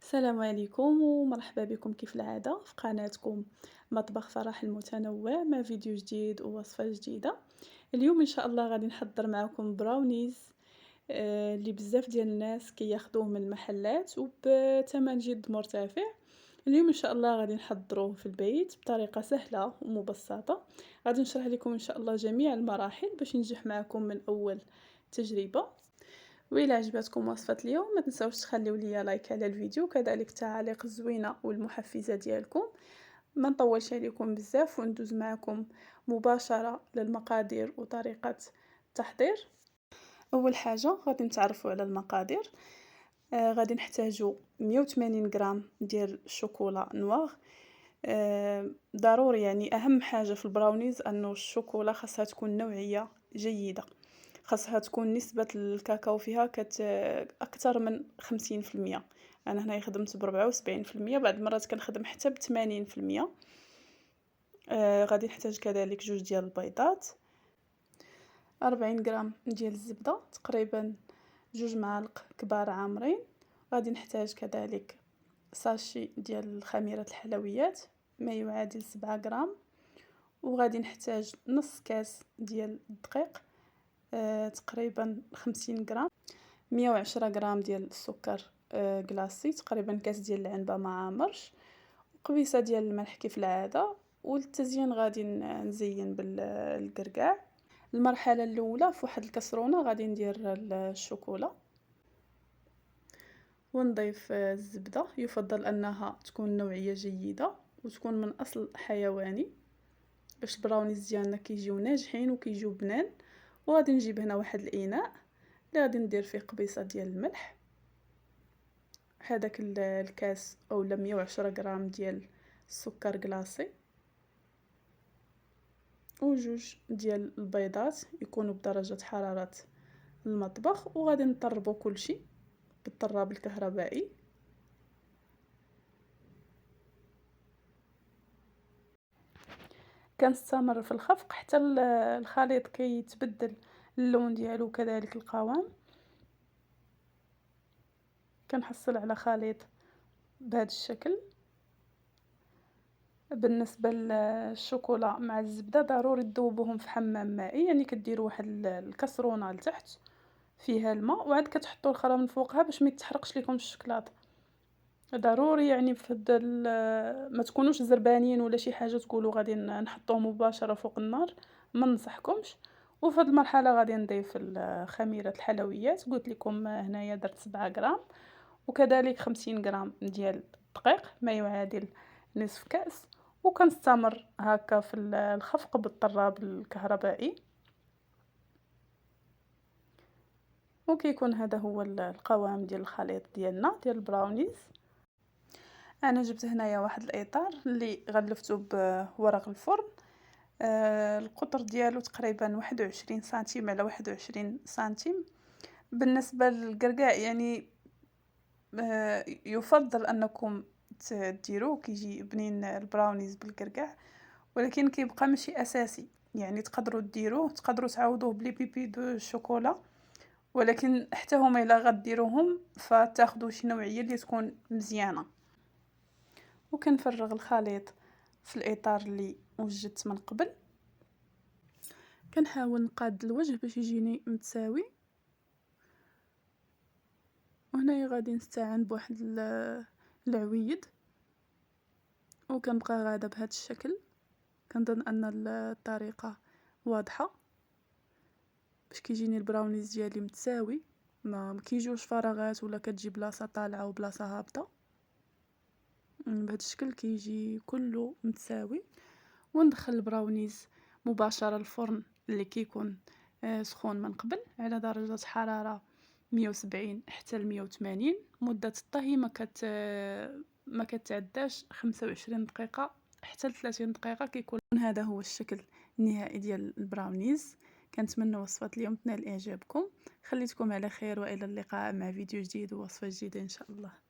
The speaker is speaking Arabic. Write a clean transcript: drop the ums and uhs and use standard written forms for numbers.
السلام عليكم ومرحبا بكم كيف العادة في قناتكم مطبخ فرح المتنوع مع فيديو جديد ووصفة جديدة. اليوم ان شاء الله غادي نحضر معكم براونيز اللي بزاف ديال الناس كياخدوه من المحلات وبثمن جد مرتفع. اليوم ان شاء الله غادي نحضروه في البيت بطريقة سهلة ومبسطة. غادي نشرح لكم ان شاء الله جميع المراحل باش ينجح معكم من اول تجربة. وإلا عجبتكم وصفة اليوم ما تنساوش تخليو ليا لايك على الفيديو وكذلك التعاليق الزوينه والمحفزه ديالكم. ما نطولش عليكم بزاف وندوز معكم مباشره للمقادير وطريقه التحضير. اول حاجه غادي نتعرفوا على المقادير. غادي نحتاجوا 180 غرام ديال الشوكولا نوار. ضروري يعني اهم حاجه في البراونيز انه الشوكولا خاصها تكون نوعيه جيده، خاصها تكون نسبة الكاكاو فيها أكثر من 50%. أنا هنايا خدمت ب74%، بعض المرات كنخدم حتى ب80%. غادي نحتاج كذلك 2 ديال البيضات، 40 غرام ديال الزبدة، تقريبا 2 معالق كبار عامرين. غادي نحتاج كذلك ساشي ديال خميرة الحلويات ما يعادل 7 غرام، وغادي نحتاج نص كاس ديال الدقيق تقريبا 50 غرام، 110 غرام ديال السكر كلاصي، تقريبا كاس ديال العنبه ما عامرش، وقبيصه ديال الملح كيف العاده. وللتزيين غادي نزين بالقرقاع. المرحله الاولى في واحد الكسرونه غادي ندير الشوكولا ونضيف الزبده، يفضل انها تكون نوعيه جيده وتكون من اصل حيواني باش البراونيز ديالنا كيجيو ناجحين وكيجيو بنان. وغادي نجيب هنا واحد الاناء اللي غادي ندير فيه قبيصه ديال الملح، هذاك الكاس اولا 110 غرام ديال السكر كلاصي، وجوج ديال البيضات يكونوا بدرجه حراره المطبخ. وغادي نطربوا كل شيء بالطراب الكهربائي. كنستمر في الخفق حتى الخليط كيتبدل اللون ديالو وكذلك القوام. كنحصل على خليط بهذا الشكل. بالنسبه للشوكولا مع الزبده ضروري تذوبوهم في حمام مائي، يعني كديروا واحد الكسرونه لتحت فيها الماء وعاد كتحطوا الخرا من فوقها باش ما يتحرقش لكم الشكلاط. ضروري يعني في ما تكونوش زربانين ولا شي حاجه تقولوا غادي نحطوه مباشره فوق النار، ما ننصحكمش. وفي هذه المرحله غادي نضيف خميره الحلويات، قلت لكم هنايا درت 7 غرام، وكذلك 50 غرام ديال الدقيق ما يعادل نصف كاس. وكنستمر هكا في الخفق بالطراب الكهربائي. وكيكون هذا هو القوام ديال الخليط ديالنا ديال البراونيز. انا جبت هنايا واحد الاطار اللي غلفته بورق الفرن. القطر ديالو تقريبا 21 سنتيم على 21 سنتيم. بالنسبه للقرقاع يعني يفضل انكم ديروه كيجي بنين البراونيز بالقرقاع، ولكن كيبقى ماشي اساسي. يعني تقدروا ديروه، تقدروا تعوضوه بلي بيبي دو شوكولا، ولكن حتى هما الا غديروهم فتاخذوا شي نوعيه اللي تكون مزيانه. وكنفرغ الخليط في الاطار اللي وجدت من قبل. كنحاول نقاد الوجه باش يجيني متساوي. وهنايا غادي نستعن بواحد العويد وكنبقى غاده بهذا الشكل. كنظن ان الطريقه واضحه باش كيجيني البراونيز ديالي متساوي، ما كيجيوش فراغات ولا كتجي بلاصه طالعه وبلاصه هابطه. بهذا الشكل كيجي كله متساوي. وندخل البراونيز مباشره الفرن اللي كيكون سخون من قبل على درجه حراره 170 حتى ل 180. مده الطهي ما كتعداش 25 دقيقه حتى ل 30 دقيقه. كيكون هذا هو الشكل النهائي ديال البراونيز. كنتمنى وصفه اليوم تنال اعجابكم. خليتكم على خير والى اللقاء مع فيديو جديد ووصفه جديده ان شاء الله.